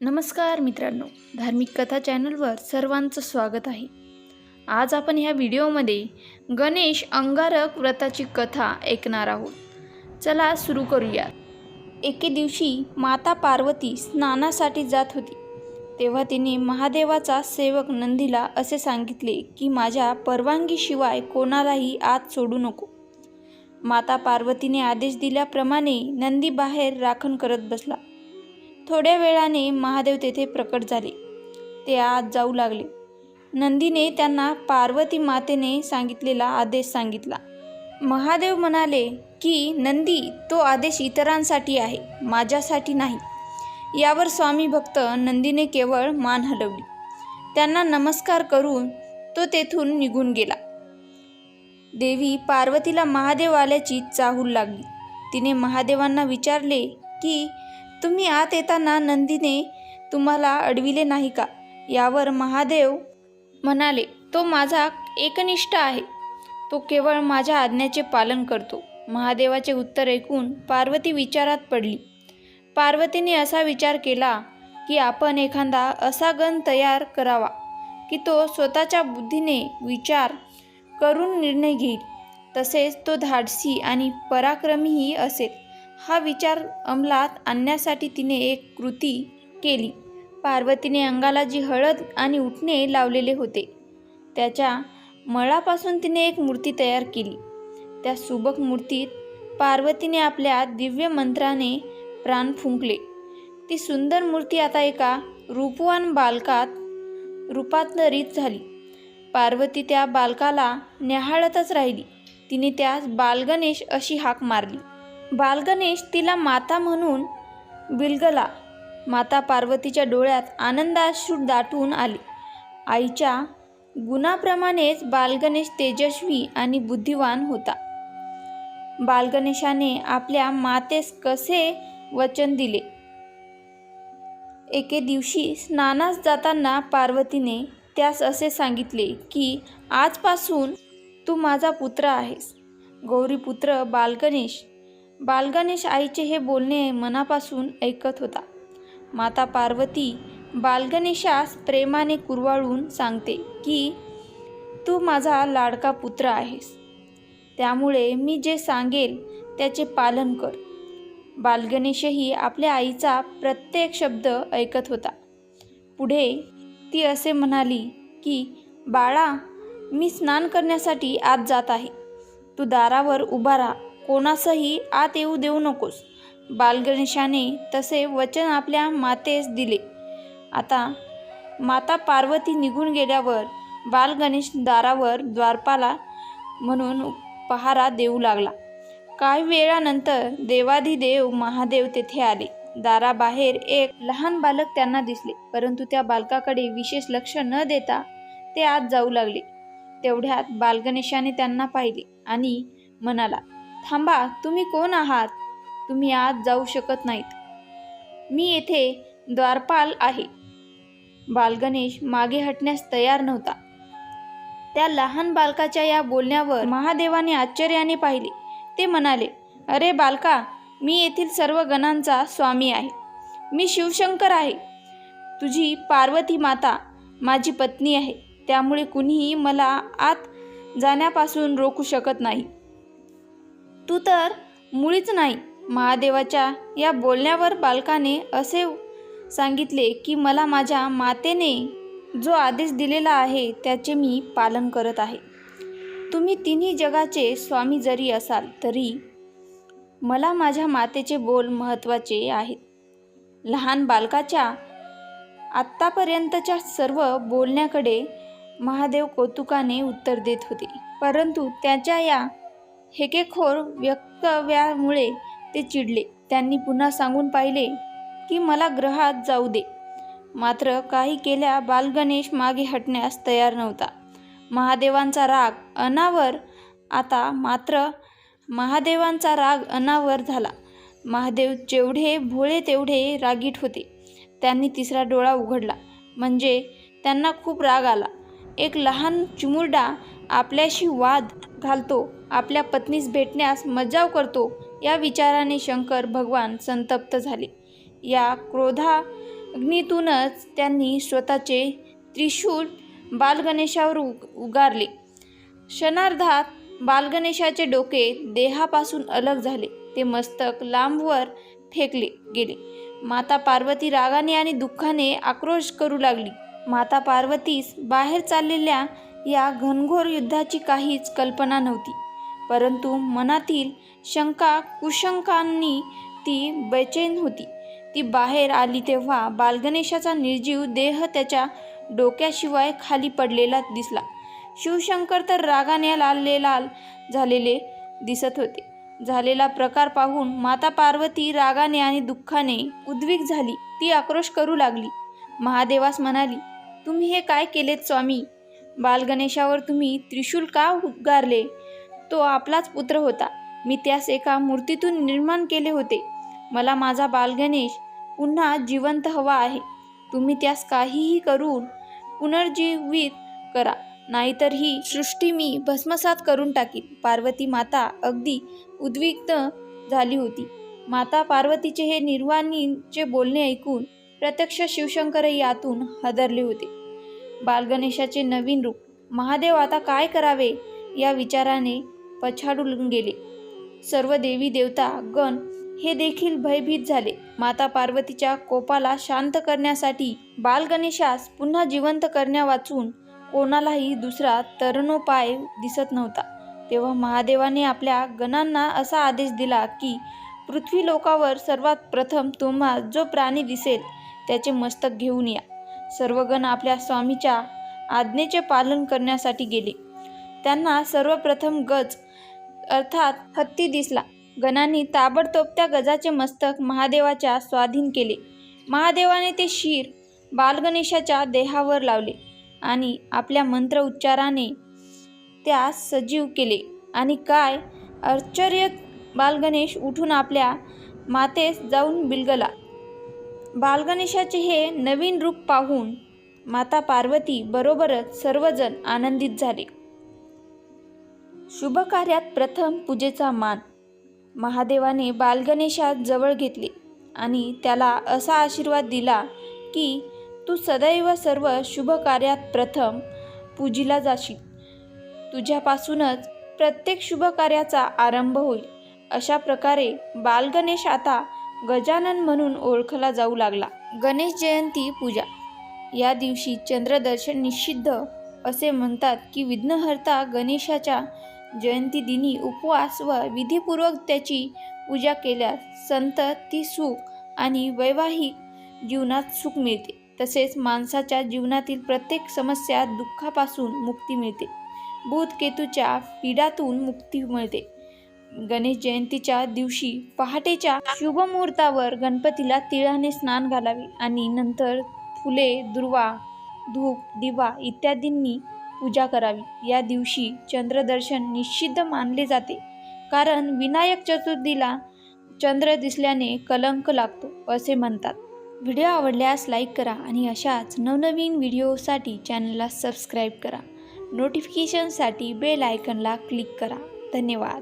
नमस्कार मित्रांनो, धार्मिक कथा चॅनलवर सर्वांचं स्वागत आहे. आज आपण ह्या व्हिडिओमध्ये गणेश अंगारक व्रताची कथा ऐकणार आहोत. चला सुरू करूया. एके दिवशी माता पार्वती स्नानासाठी जात होती. तेव्हा तिने महादेवाचा सेवक नंदीला असे सांगितले की माझ्या परवानगीशिवाय कोणालाही आत सोडू नको. माता पार्वतीने आदेश दिल्याप्रमाणे नंदी बाहेर राखण करत बसला. थोड्या वेळाने महादेव तेथे प्रकट झाले. ते आत जाऊ लागले. नंदीने त्यांना पार्वती मातेने सांगितलेला आदेश सांगितला. महादेव म्हणाले की नंदी, तो आदेश इतरांसाठी आहे, माझ्यासाठी नाही. यावर स्वामी भक्त नंदीने केवळ मान हलवली. त्यांना नमस्कार करून तो तेथून निघून गेला. देवी पार्वतीला महादेव आल्याची चाहूल लागली. तिने महादेवांना विचारले की तुम्ही आत येताना नंदीने तुम्हाला अडविले नाही का? यावर महादेव म्हणाले, तो माझा एकनिष्ठ आहे, तो केवळ माझ्या आज्ञेचे पालन करतो. महादेवाचे उत्तर ऐकून पार्वती विचारात पडली. पार्वतीने असा विचार केला की आपण एखादा असा गण तयार करावा की तो स्वतःच्या बुद्धीने विचार करून निर्णय घेईल, तसेच तो धाडसी आणि पराक्रमीही असेल. हा विचार अंमलात आणण्यासाठी तिने एक कृती केली. पार्वतीने अंगाला जी हळद आणि उटणे लावलेले होते त्याच्या मळापासून तिने एक मूर्ती तयार केली. त्या सुबक मूर्तीत पार्वतीने आपल्या दिव्य मंत्राने प्राण फुंकले. ती सुंदर मूर्ती आता एका रूपवान बालकात रूपांतरित झाली. पार्वती त्या बालकाला न्याहाळतच राहिली. तिने त्यास बालगणेश अशी हाक मारली. बालगणेश तिला माता म्हणून बिलगला. माता पार्वतीच्या डोळ्यात आनंदाश्रू दाटून आले. आईच्या गुणाप्रमाणेच बालगणेश तेजस्वी आणि बुद्धिवान होता. बालगणेशाने आपल्या मातेस कसे वचन दिले. एके दिवशी स्नानास जाताना पार्वतीने त्यास असे सांगितले की आजपासून तू माझा पुत्र आहेस. गौरीपुत्र बालगणेश. बालगणेश आईचे हे बोलणे मनापासून ऐकत होता. माता पार्वती बालगणेशास प्रेमाने कुरवाळून सांगते की तू माझा लाडका पुत्र आहेस, त्यामुळे मी जे सांगेल त्याचे पालन कर. बालगणेशही आपल्या आईचा प्रत्येक शब्द ऐकत होता. पुढे ती असे म्हणाली की बाळा, मी स्नान करण्यासाठी आत जात आहे. तू दारावर उभा राहा, कोणासही आत येऊ देऊ नकोस. बालगणेशाने तसे वचन आपल्या मातेस दिले. आता माता पार्वती निघून गेल्यावर बालगणेश दारावर द्वारपाला म्हणून पहारा देऊ लागला. काही वेळानंतर देवाधिदेव महादेव तेथे आले. दाराबाहेर एक लहान बालक त्यांना दिसले, परंतु त्या बालकाकडे विशेष लक्ष न देता ते आत जाऊ लागले. तेवढ्यात बालगणेशाने त्यांना पाहिले आणि म्हणाला, थांबा, तुम्ही कोण आहात? तुम्ही आत जाऊ शकत नाहीत. मी येथे द्वारपाल आहे. बालगणेश मागे हटण्यास तयार नव्हता. त्या लहान बालकाच्या या बोलण्यावर महादेवाने आश्चर्याने पाहिले. ते म्हणाले, अरे बालका, मी येथील सर्व गणांचा स्वामी आहे. मी शिवशंकर आहे. तुझी पार्वती माता माझी पत्नी आहे, त्यामुळे कुणीही मला आत जाण्यापासून रोखू शकत नाही. तू तर मुळीच नाही. महादेवाच्या या बोलण्यावर बालकाने असे सांगितले की मला माझ्या मातेने जो आदेश दिलेला आहे त्याचे मी पालन करत आहे. तुम्ही तिन्ही जगाचे स्वामी जरी असाल तरी मला माझ्या मातेचे बोल महत्त्वाचे आहेत. लहान बालकाच्या आत्तापर्यंतच्या सर्व बोलण्याकडे महादेव कौतुकाने उत्तर देत होते, परंतु त्याच्या या हेकेखोर वक्तव्यामुळे ते चिडले. त्यांनी पुन्हा सांगून पाहिले की मला ग्रहात जाऊ दे. मात्र काही केल्या बालगणेश मागे हटण्यास तयार नव्हता. महादेवांचा राग अनावर झाला. महादेव जेवढे भोळे तेवढे रागीट होते. त्यांनी तिसरा डोळा उघडला म्हणजे त्यांना खूप राग आला. एक लहान चिमुरडा आपल्याशी वाद घालतो, आपल्या पत्नीस भेटण्यास मज्जाव करतो, या विचाराने शंकर भगवान संतप्त झाले. या अग्नीतूनच त्यांनी स्वतःचे त्रिशूल बालगणेशावर उगारले. क्षणार्धात बालगणेशाचे डोके देहापासून अलग झाले. ते मस्तक लांबवर फेकले गेले. माता पार्वती रागाने आणि दुःखाने आक्रोश करू लागली. माता पार्वतीस बाहेर चाललेल्या या घनघोर युद्धाची काहीच कल्पना नव्हती, परंतु मनातील शंका कुशंकांनी ती बेचैन होती. ती बाहेर आली तेव्हा बालगणेशाचा निर्जीव देह त्याच्या डोक्याशिवाय खाली पडलेला दिसला. शिवशंकर तर रागाने लाल झालेले दिसत होते. झालेला प्रकार पाहून माता पार्वती रागाने आणि दुःखाने उद्विग्न झाली. ती आक्रोश करू लागली. महादेवास म्हणाली, तुम्ही हे काय केलेत स्वामी? बालगणेशावर तुम्ही त्रिशूल का उगारले? तो आपलाच पुत्र होता. मी त्यास एका मूर्तीतून निर्माण केले होते. मला माझा बालगणेश पुन्हा जिवंत हवा आहे. तुम्ही त्यास काहीही करून पुनर्जीवित करा, नाहीतर ही सृष्टी मी भस्मसात करून टाकीन. पार्वती माता अगदी उद्विग्न झाली होती. माता पार्वतीचे हे निर्वाणीचे बोलणे ऐकून प्रत्यक्ष शिवशंकरही आतून हादरले होते. बालगणेशाचे नवीन रूप. महादेव आता काय करावे या विचाराने पछाडून गेले. सर्व देवी देवता गण हे देखील भयभीत झाले. माता पार्वतीच्या कोपाला शांत करण्यासाठी बालगणेशास पुन्हा जिवंत करण्यावाचून कोणालाही दुसरा तरणोपाय दिसत नव्हता. तेव्हा महादेवाने आपल्या गणांना असा आदेश दिला की पृथ्वी लोकावर सर्वात प्रथम तुम्हा जो प्राणी दिसेल त्याचे मस्तक घेऊन या. सर्व गण आपल्या स्वामीच्या आज्ञेचे पालन करण्यासाठी गेले. त्यांना सर्वप्रथम गज अर्थात हत्ती दिसला. गणांनी ताबडतोब त्या गजाचे मस्तक महादेवाच्या स्वाधीन केले. महादेवाने ते शीर बालगणेशाच्या देहावर लावले आणि आपल्या मंत्र उच्चाराने त्यास सजीव केले. आणि काय आश्चर्य! बालगणेश उठून आपल्या मातेस जाऊन बिलगला. बालगणेशाचे हे नवीन रूप पाहून माता पार्वती बरोबरच सर्वजण आनंदित झाले. शुभ कार्यात प्रथम पूजेचा मान. महादेवाने बालगणेशास जवळ घेतले आणि त्याला असा आशीर्वाद दिला की तू सदैव सर्व शुभ कार्यात प्रथम पूजिला जाशील. तुझ्यापासूनच प्रत्येक शुभ कार्याचा आरंभ होईल. अशा प्रकारे बालगणेश आता गजानन म्हणून ओळखला जाऊ लागला. गणेश जयंती पूजा. या दिवशी चंद्रदर्शन निषिद्ध असे म्हणतात की विघ्नहर्ता गणेशाच्या जयंती दिनी उपवास व विधीपूर्वक त्याची पूजा केल्यास संतती सुख आणि वैवाहिक जीवनात सुख मिळते. तसेच माणसाच्या जीवनातील प्रत्येक समस्या दुःखापासून मुक्ती मिळते. भूत केतूच्या पीडातून मुक्ती मिळते. गणेश जयंतीच्या दिवशी पहाटेच्या शुभ मुहूर्तावर गणपतीला तिळाने स्नान घालावे आणि नंतर फुले, दुर्वा, धूप, दिवा इत्यादींनी पूजा करावी. या दिवशी चंद्रदर्शन निषिद्ध मानले जाते, कारण विनायक चतुर्थीला चंद्र दिसल्याने कलंक लागतो असे म्हणतात. व्हिडिओ आवडल्यास लाईक करा आणि अशाच नवनवीन व्हिडिओसाठी चॅनलला सबस्क्राईब करा. नोटिफिकेशनसाठी बेल आयकॉनला क्लिक करा. धन्यवाद.